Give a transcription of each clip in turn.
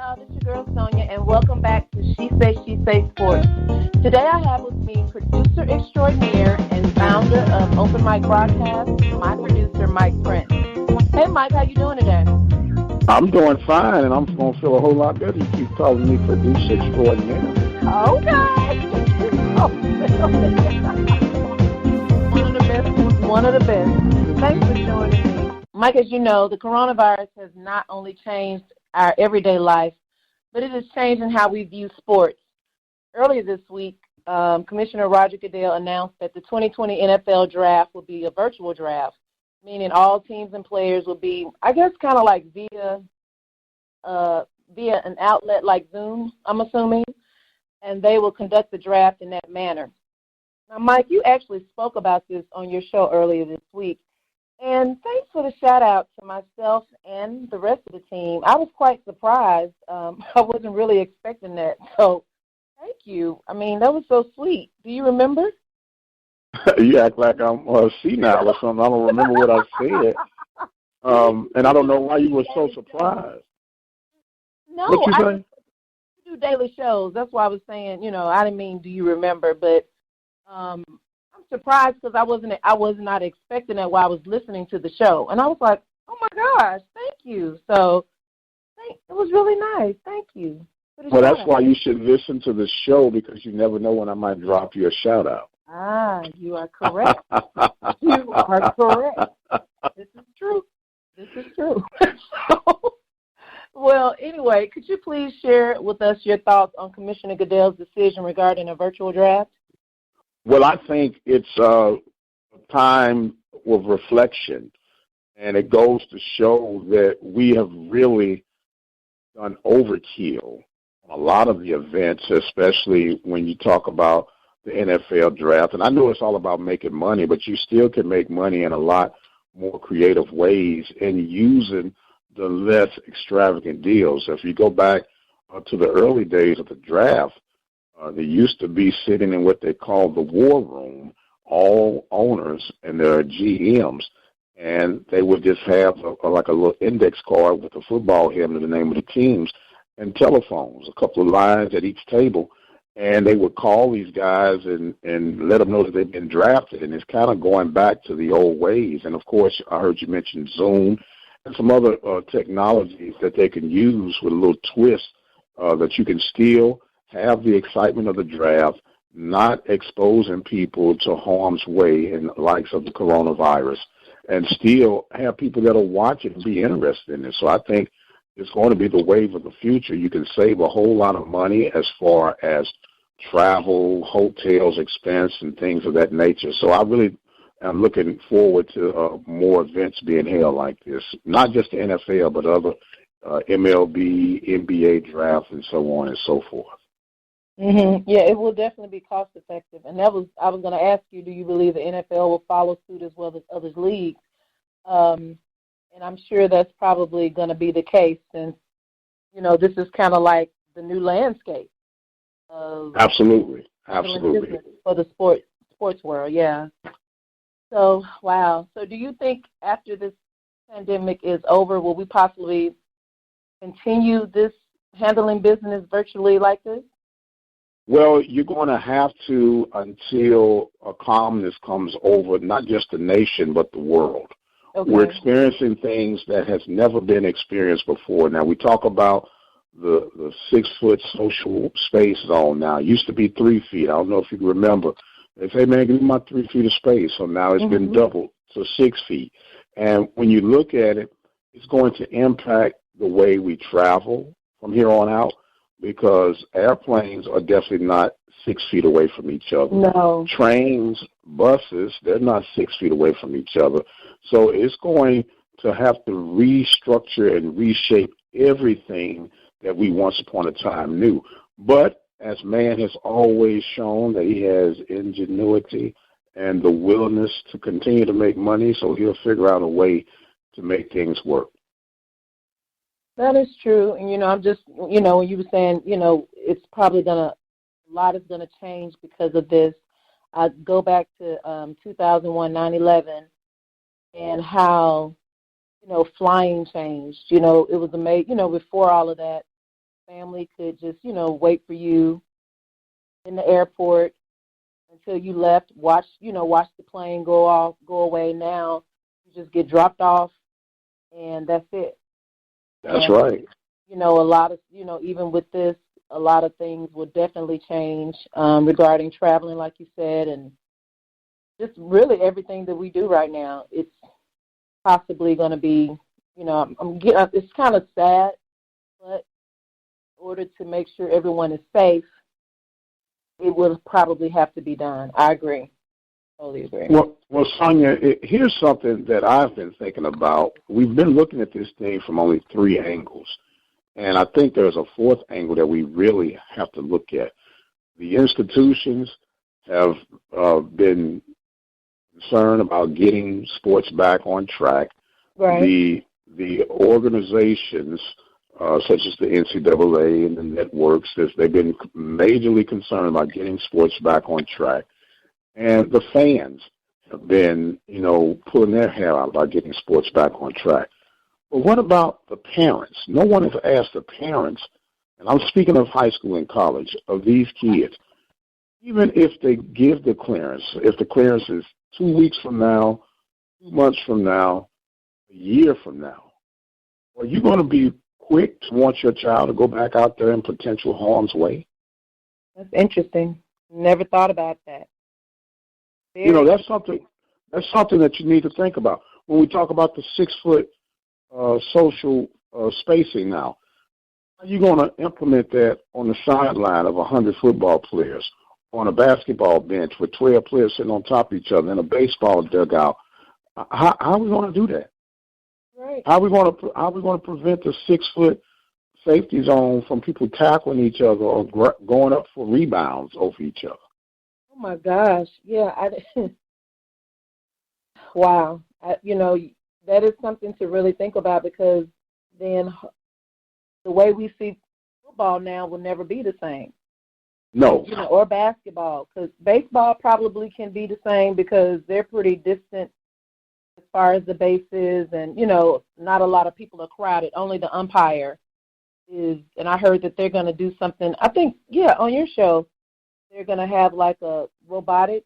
y'all. This is your girl Sonia, and welcome back to She Say Sports. Today I have with me producer extraordinaire and founder of Open Mic Broadcast, my producer, Mike Prince. Hey, Mike, how you doing today? I'm doing fine, and I'm going to feel a whole lot better. You keep calling me producer extraordinaire. Okay. One of the best. One of the best. Thanks for joining me. Mike, as you know, the coronavirus has not only changed our everyday life, but it is changing how we view sports. Earlier this week, Commissioner Roger Goodell announced that the 2020 NFL draft will be a virtual draft, meaning all teams and players will be, I guess, kind of like via an outlet like Zoom, I'm assuming, and they will conduct the draft in that manner. Now, Mike, you actually spoke about this on your show earlier this week, and thanks for the shout-out to myself and the rest of the team. I was quite surprised. I wasn't really expecting that, so thank you. I mean, that was so sweet. Do you remember? You act like I'm senile or something. I don't remember what I said, and I don't know why you were so surprised. No, what you say? I do daily shows. That's why I was saying, I didn't mean do you remember, but I'm surprised because I was not expecting that while I was listening to the show, and I was like, oh my gosh, thank you. So it was really nice. Thank you. Well, that's why you should listen to the show, because you never know when I might drop you a shout out. You are correct. You are correct. This is true. Well, anyway, could you please share with us your thoughts on Commissioner Goodell's decision regarding a virtual draft? Well, I think it's a time of reflection, and it goes to show that we have really done overkill on a lot of the events, especially when you talk about the NFL draft. And I know it's all about making money, but you still can make money in a lot more creative ways and using the less extravagant deals. If you go back to the early days of the draft, they used to be sitting in what they called the war room, all owners and their GMs, and they would just have like a little index card with a football helmet and the name of the teams and telephones, a couple of lines at each table, and they would call these guys and let them know that they've been drafted, and it's kind of going back to the old ways. And, of course, I heard you mention Zoom and some other technologies that they can use with a little twist that you can still have the excitement of the draft, not exposing people to harm's way in the likes of the coronavirus, and still have people that will watch it and be interested in it. So I think it's going to be the wave of the future. You can save a whole lot of money as far as travel, hotels, expense, and things of that nature. So I really am looking forward to more events being held like this, not just the NFL, but other MLB, NBA drafts, and so on and so forth. Mm-hmm. Yeah, it will definitely be cost effective. And I was going to ask you, do you believe the NFL will follow suit as well as other leagues? And I'm sure that's probably going to be the case since, this is kind of like the new landscape of Absolutely. For the sports world, yeah. So, wow. So do you think after this pandemic is over, will we possibly continue this handling business virtually like this? Well, you're going to have to until a calmness comes over, not just the nation, but the world. Okay. We're experiencing things that has never been experienced before. Now, we talk about the 6-foot social space zone now. It used to be 3 feet. I don't know if you remember. They say, man, give me my 3 feet of space. So now it's been doubled to 6 feet. And when you look at it, it's going to impact the way we travel from here on out, because airplanes are definitely not 6 feet away from each other. No. Trains, buses, they're not 6 feet away from each other. So it's going to have to restructure and reshape everything that we once upon a time knew. But as man has always shown that he has ingenuity and the willingness to continue to make money, so he'll figure out a way to make things work. That is true. And, I'm just, when you were saying, it's probably a lot is going to change because of this. I go back to 2001, 9/11, and how, flying changed. It was amazing. Before all of that, family could just, wait for you in the airport until you left, watch the plane go away. Now you just get dropped off, and that's it. That's right. A lot of, even with this, a lot of things will definitely change regarding traveling, like you said, and just really everything that we do right now. It's possibly going to be, it's kind of sad, but in order to make sure everyone is safe, it will probably have to be done. I agree. Totally agree. Well, Sonia, here's something that I've been thinking about. We've been looking at this thing from only 3 angles, and I think there's a 4th angle that we really have to look at. The institutions have been concerned about getting sports back on track. Right. The organizations, such as the NCAA and the networks, they've been majorly concerned about getting sports back on track. And the fans have been, pulling their hair out about getting sports back on track. But what about the parents? No one has asked the parents, and I'm speaking of high school and college, of these kids, even if they give the clearance, if the clearance is 2 weeks from now, 2 months from now, a year from now, are you going to be quick to want your child to go back out there in potential harm's way? That's interesting. Never thought about that. That's something that you need to think about. When we talk about the 6-foot social spacing now, how are you going to implement that on the sideline of 100 football players, on a basketball bench with 12 players sitting on top of each other, in a baseball dugout? How are we going to do that? Right. How are we going to prevent the 6-foot safety zone from people tackling each other or going up for rebounds over each other? Oh my gosh! Yeah, wow. That is something to really think about, because then the way we see football now will never be the same. No. Or basketball, because baseball probably can be the same because they're pretty distant as far as the bases, and not a lot of people are crowded. Only the umpire is, and I heard that they're going to do something. I think, on your show, they're going to have like a robotic,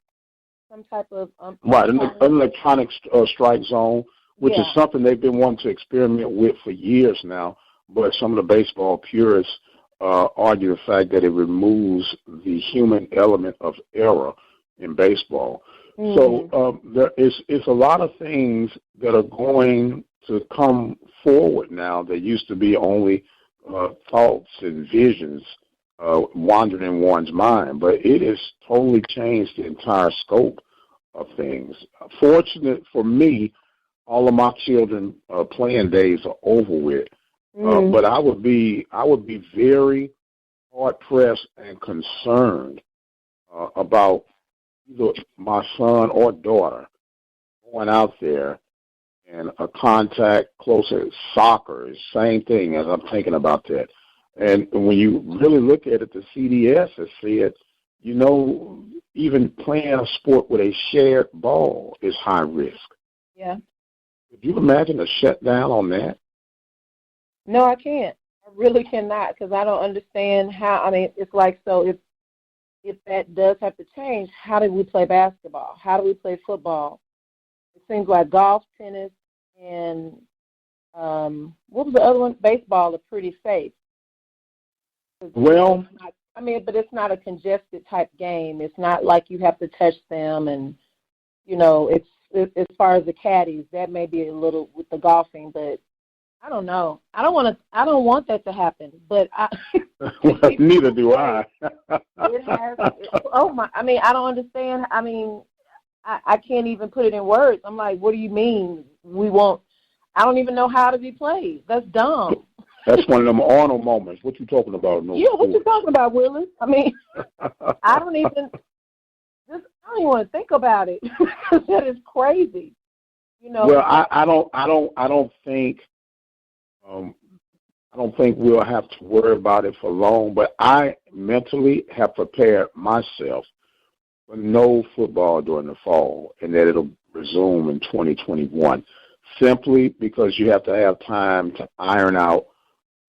some type of right, an electronic strike zone, which is something they've been wanting to experiment with for years now. But some of the baseball purists argue the fact that it removes the human element of error in baseball. So there is a lot of things that are going to come forward now that used to be only thoughts and visions wandering in one's mind, but it has totally changed the entire scope of things. Fortunate for me, all of my children playing days are over with, but I would be very hard pressed and concerned about either my son or daughter going out there and a contact closer. Soccer is the same thing as I'm thinking about that. And when you really look at it, the CDS has said, even playing a sport with a shared ball is high risk. Yeah. Could you imagine a shutdown on that? No, I can't. I really cannot, because I don't understand how. I mean, it's like, so if that does have to change, how do we play basketball? How do we play football? It seems like golf, tennis, and what was the other one? Baseball are pretty safe. Well, but it's not a congested type game. It's not like you have to touch them, and it's as far as the caddies, that may be a little with the golfing, but I don't know. I don't want that to happen, but neither do I. It has. I don't understand. I can't even put it in words. I'm like, what do you mean we won't? I don't even know how to be played. That's dumb. That's one of them Arnold moments. What you talking about? No, what you talking about, Willis? I don't even want to think about it because that is crazy. Well, I don't think we'll have to worry about it for long. But I mentally have prepared myself for no football during the fall, and that it'll resume in 2021. Simply because you have to have time to iron out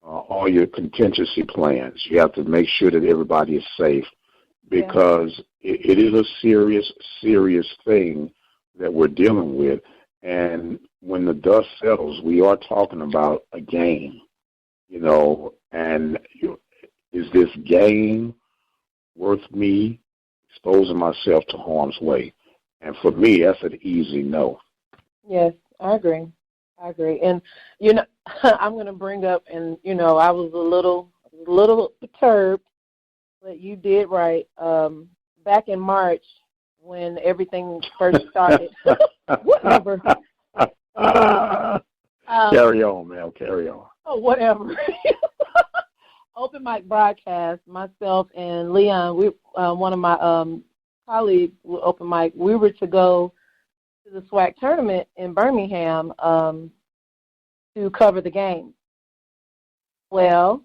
all your contingency plans. You have to make sure that everybody is safe because it is a serious, serious thing that we're dealing with. And when the dust settles, we are talking about a game, and is this game worth me exposing myself to harm's way? And for me, that's an easy no. Yes, I agree. And, I'm going to bring up, and, I was a little perturbed, but you did right. Back in March, when everything first started, whatever. Carry on, man. Carry on. Oh, whatever. Open mic broadcast, myself and Leon, one of my colleagues with open mic, we were to go to the SWAC tournament in Birmingham to cover the game. Well,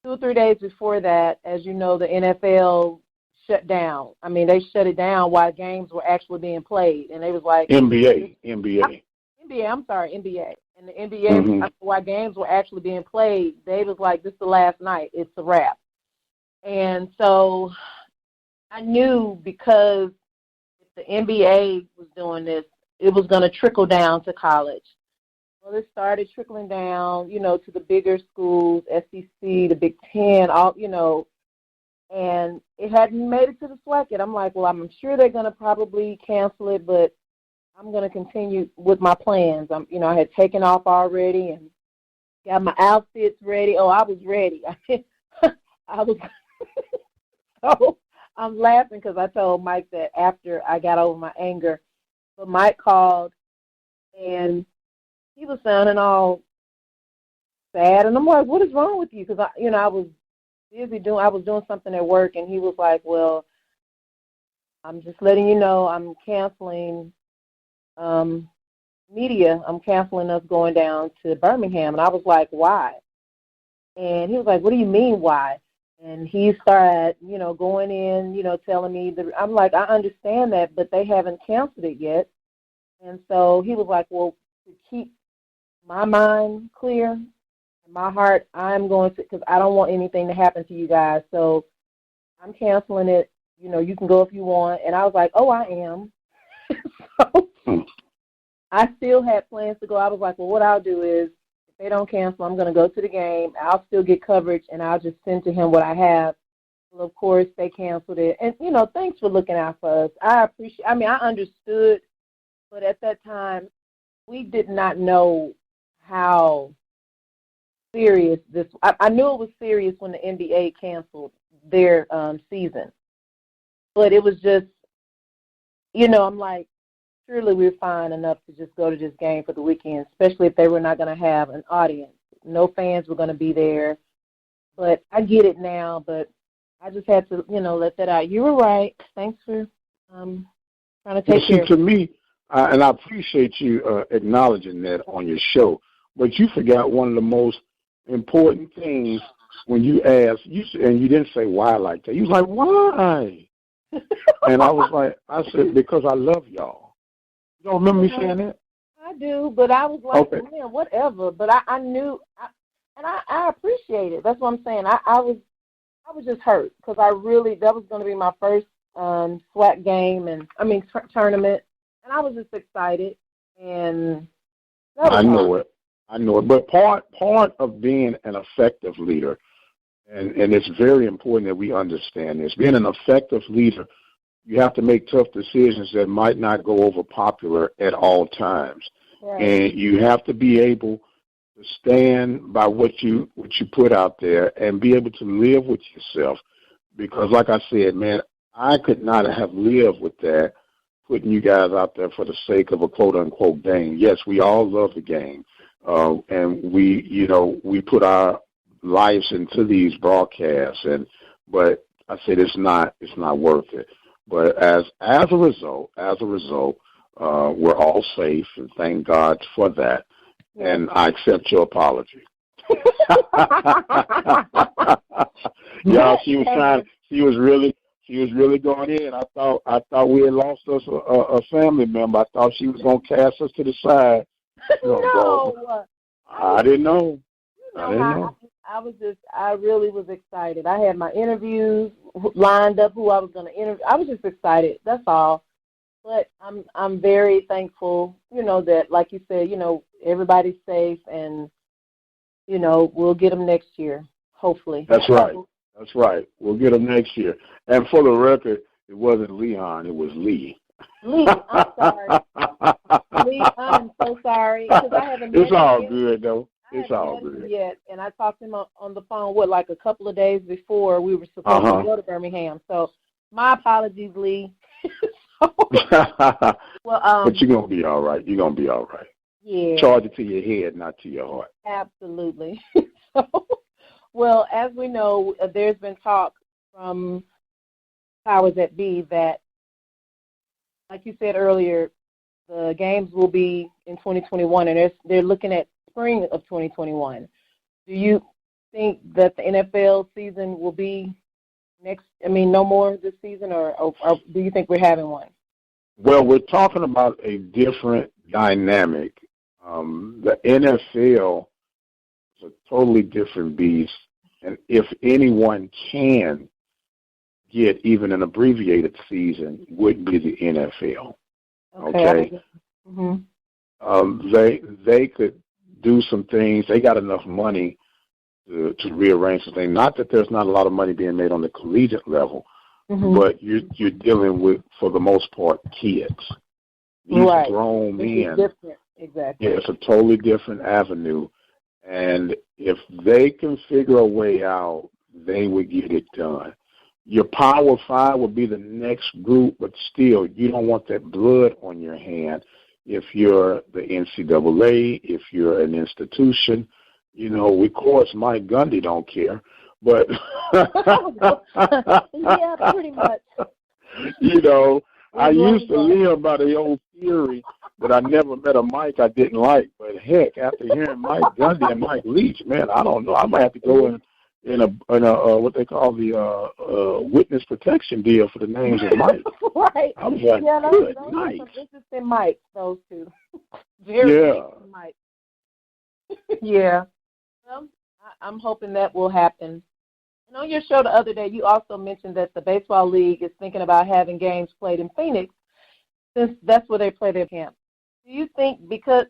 2 or 3 days before that, as you know, the NFL shut down. I mean, they shut it down while games were actually being played, and they was like NBA. I'm sorry, NBA. And the NBA, while games were actually being played, they was like, this is the last night. It's a wrap. And so I knew because if the NBA was doing this, it was going to trickle down to college. Well, it started trickling down, to the bigger schools, SEC, the Big Ten, and it hadn't made it to the SWAC yet. I'm like, well, I'm sure they're going to probably cancel it, but I'm going to continue with my plans. I had taken off already and got my outfits ready. Oh, I was ready. I was. So I'm laughing because I told Mike that after I got over my anger, but Mike called and he was sounding all sad, and I'm like, what is wrong with you? Because I was busy doing something at work, and he was like, well, I'm just letting you know I'm canceling media. I'm canceling us going down to Birmingham. And I was like, why? And he was like, what do you mean, why? And he started, going in, telling me I'm like, I understand that, but they haven't canceled it yet. And so he was like, well, to keep my mind clear, my heart, I'm going to, because I don't want anything to happen to you guys. So I'm canceling it. You can go if you want. And I was like, oh, I am. So I still had plans to go. I was like, well, what I'll do is if they don't cancel, I'm going to go to the game. I'll still get coverage, and I'll just send to him what I have. Well, of course, they canceled it. And, thanks for looking out for us. I understood, but at that time, we did not know how serious this. I knew it was serious when the NBA canceled their season, but it was just, I'm like, surely we're fine enough to just go to this game for the weekend, especially if they were not going to have an audience. No fans were going to be there. But I get it now, but I just had to, let that out. You were right. Thanks for trying to take care. To me, and I appreciate you acknowledging that on your show, but you forgot one of the most important things when you asked, and you didn't say why like that. You was like, why? And I said, because I love y'all. You don't remember me saying that? I do, but I was like, man, whatever. But I knew, and I appreciate it. That's what I'm saying. I was just hurt because that was going to be my first SWAC game tournament, and I was just excited. And I know it. But part of being an effective leader, and it's very important that we understand this. Being an effective leader, you have to make tough decisions that might not go over popular at all times. Right. And you have to be able to stand by what you put out there and be able to live with yourself. Because like I said, man, I could not have lived with that, putting you guys out there for the sake of a quote-unquote game. Yes, we all love the game. And we put our lives into these broadcasts, but I said it's not worth it. But as a result, we're all safe, and thank God for that. And I accept your apology. Y'all, she was really going in. I thought we had lost us a family member. I thought she was gonna cast us to the side. No. I didn't know. I didn't know. I really was excited. I had my interviews lined up, who I was going to interview. I was just excited. That's all. But I'm very thankful, that, like you said, everybody's safe, and we'll get them next year, hopefully. That's right. That's right. We'll get them next year. And for the record, it wasn't Leon, it was Lee. Lee, I'm sorry. Lee, I'm so sorry, because I haven't met It's all him good, though. I It's haven't all met him good. yet, and I talked to him on the phone, like a couple of days before we were supposed to go to Birmingham. So my apologies, Lee. Well, but you're going to be all right. You're going to be all right. Yeah. Charge it to your head, not to your heart. Absolutely. Well, as we know, there's been talk from powers that be that, like you said earlier, the games will be in 2021, and they're looking at spring of 2021. Do you think that the NFL season will be no more this season, or do you think we're having one? Well, we're talking about a different dynamic. The NFL is a totally different beast, and if anyone can get even an abbreviated season, would be the NFL. Okay. Mm-hmm. They could do some things. They got enough money to rearrange some things. Not that there's not a lot of money being made on the collegiate level, but you're dealing with, for the most part, kids. These grown men. Different. Exactly. Yeah, it's a totally different avenue. And if they can figure a way out, they would get it done. Your Power Five would be the next group, but still, you don't want that blood on your hand. If you're the NCAA, if you're an institution, of course, Mike Gundy don't care, but yeah, pretty much. I used to live by the old theory that I never met a Mike I didn't like. But heck, after hearing Mike Gundy and Mike Leach, man, I don't know. I might have to go in a what they call the witness protection deal for the names of Mike. Right. I was like, those night. Are some interesting Mikes, those two. Very interesting Mike. Yeah. Well, I'm hoping that will happen. And on your show the other day, you also mentioned that the Baseball League is thinking about having games played in Phoenix, since that's where they play their camp. Do you think because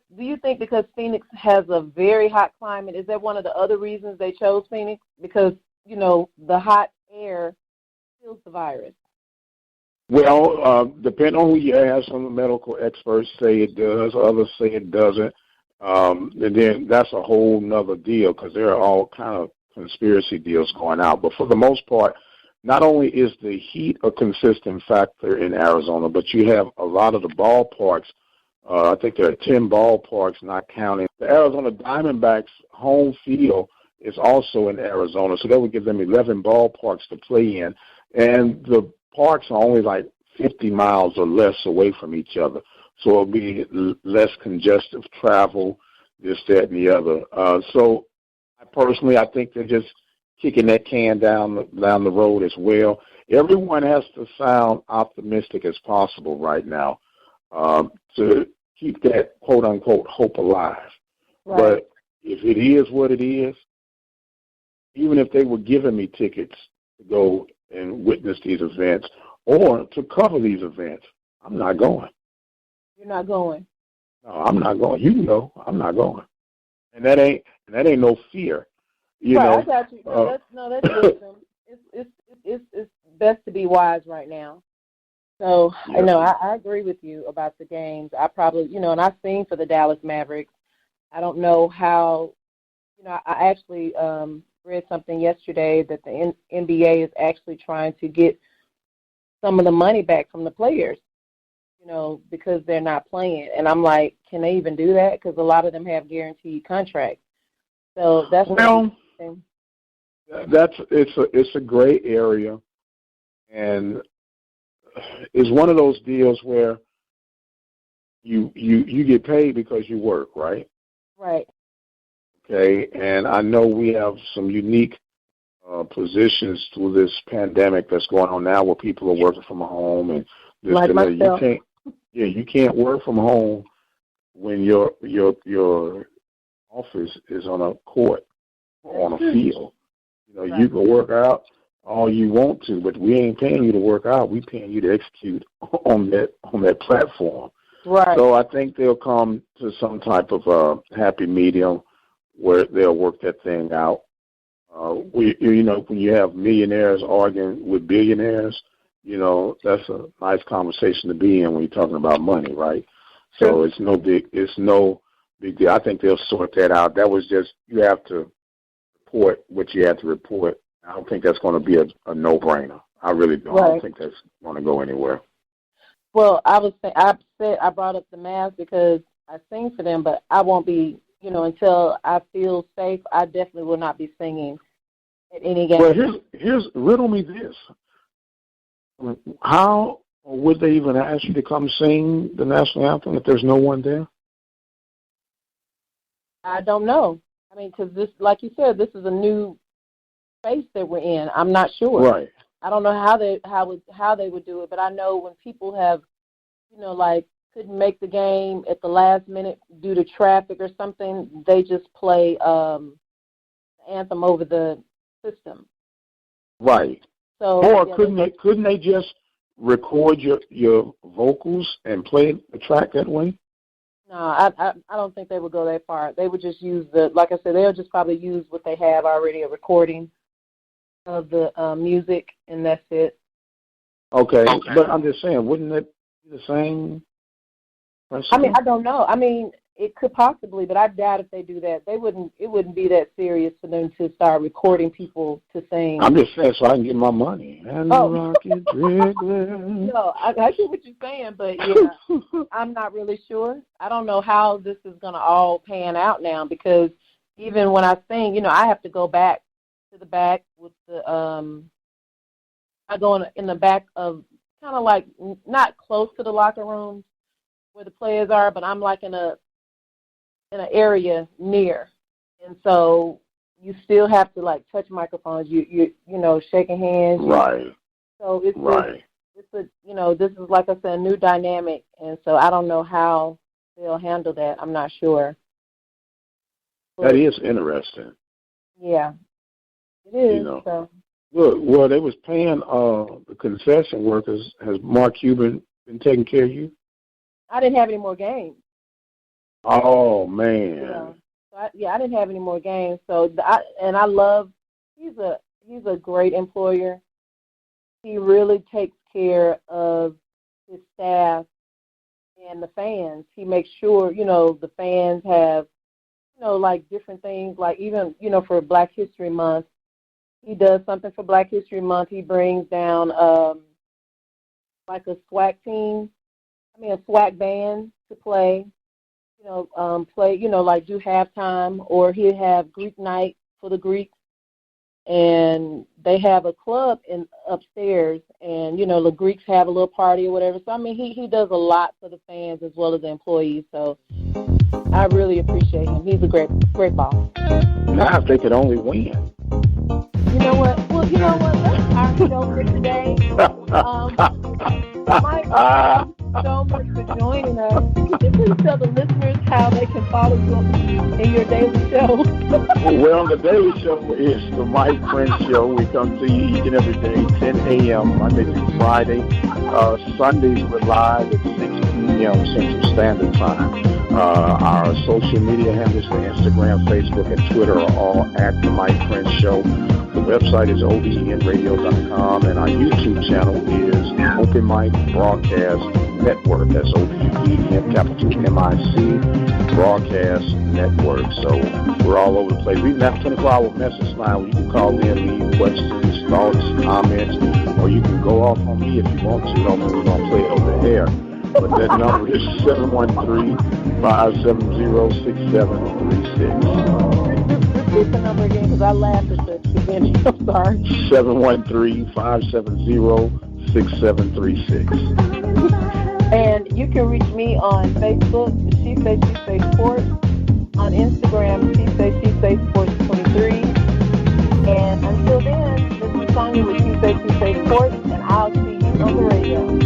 Phoenix has a very hot climate, is that one of the other reasons they chose Phoenix? Because, the hot air kills the virus. Well, depending on who you ask, some of the medical experts say it does, others say it doesn't. And then that's a whole nother deal, because there are all kind of conspiracy deals going out. But for the most part, not only is the heat a consistent factor in Arizona, but you have a lot of the ballparks. I think there are 10 ballparks, not counting. The Arizona Diamondbacks' home field is also in Arizona, so that would give them 11 ballparks to play in. And the parks are only like 50 miles or less away from each other, so it'll be less congestive travel, this, that, and the other. So I think they're just kicking that can down the road as well. Everyone has to sound optimistic as possible right now to keep that quote-unquote hope alive. Right. But if it is what it is, even if they were giving me tickets to go and witness these events or to cover these events, I'm not going. You're not going? No, I'm not going. I'm not going. And that ain't no fear. I got you. That's wisdom. It's best to be wise right now. So, I agree with you about the games. I probably, and I've seen for the Dallas Mavericks. I don't know how, I actually read something yesterday that the NBA is actually trying to get some of the money back from the players, because they're not playing. And I'm like, can they even do that? Because a lot of them have guaranteed contracts. So that's it's a gray area, and it's one of those deals where you get paid because you work, right? Right. Okay, and I know we have some unique positions through this pandemic that's going on now, where people are working from home and this like and myself. You can't work from home when your office is on a court. on a field. You know, you can work out all you want to, but we ain't paying you to work out. We paying you to execute on that platform. Right. So I think they'll come to some type of happy medium where they'll work that thing out. When you have millionaires arguing with billionaires, you know, that's a nice conversation to be in when you're talking about money, right? Sure. So it's no big deal. I think they'll sort that out. That was just, you have to report what you have to report. I don't think that's going to be a no-brainer. I really don't. Right. I don't think that's going to go anywhere. Well, I brought up the mask because I sing for them, but I won't be, you know, until I feel safe. I definitely will not be singing at any game. Well, here's riddle me this: how would they even ask you to come sing the national anthem if there's no one there? I don't know. I mean, because this, like you said, this is a new space that we're in. I'm not sure. Right. I don't know how they would do it, but I know when people have, you know, like couldn't make the game at the last minute due to traffic or something, they just play the anthem over the system. Right. So, or couldn't they just record your vocals and play the track that way? No, I don't think they would go that far. They would just use like I said, they'll just probably use what they have already, a recording of the music, and that's it. Okay, but I'm just saying, wouldn't it be the same principle? I mean, I don't know. I mean, it could possibly, but I doubt if they do that. It wouldn't be that serious for them to start recording people to sing. I'm just saying so I can get my money. And rocket No, I get what you're saying, but yeah, I'm not really sure. I don't know how this is going to all pan out now, because even when I sing, you know, I have to go back to the back with the I go in the back of kind of like not close to the locker rooms where the players are, but I'm like in an area near, and so you still have to like touch microphones. You know, shaking hands. Right. So it's right. It's a you know, this is, like I said, a new dynamic, and so I don't know how they'll handle that. I'm not sure. But, that is interesting. Yeah, it is. You know. So. Well, they was paying the concession workers. Has Mark Cuban been taking care of you? I didn't have any more games. Oh man. Yeah. So I didn't have any more games. So I love. He's a great employer. He really takes care of his staff and the fans. He makes sure, you know, the fans have, you know, like different things, like even, you know, for Black History Month, he does something for Black History Month. He brings down like a SWAC band to play, like do halftime, or he'll have Greek night for the Greeks. And they have a club upstairs, and, you know, the Greeks have a little party or whatever. So, I mean, he does a lot for the fans as well as the employees. So I really appreciate him. He's a great boss. Now, if they could only win. You know what? Well, you know what? That's our show for today. Mike, thank you so much for joining us. Please tell the listeners how they can follow you in your daily show. Well, the daily show is the Mike Prince Show. We come to you each and every day, 10 a.m., Monday through Friday. Sundays we're live at 6 p.m. Central Standard Time. Our social media handles for Instagram, Facebook, and Twitter are all at the Mike Prince Show. The website is obnradio.com, and our YouTube channel is Open Mic Broadcast Network. That's OPEN, capital MIC, Broadcast Network. So we're all over the place. We even have a 24-hour message line where you can call in, leave questions, thoughts, comments, or you can go off on me if you want to. Don't think we're going to play it over the air. But that number is 713-570-6736. Repeat the number again, because I laughed at the beginning. I'm sorry. 713-570-6736. And you can reach me on Facebook, She Say Sports. On Instagram, She Say Sports 23. And until then, this is Sonya with She Say Sports, and I'll see you on the radio.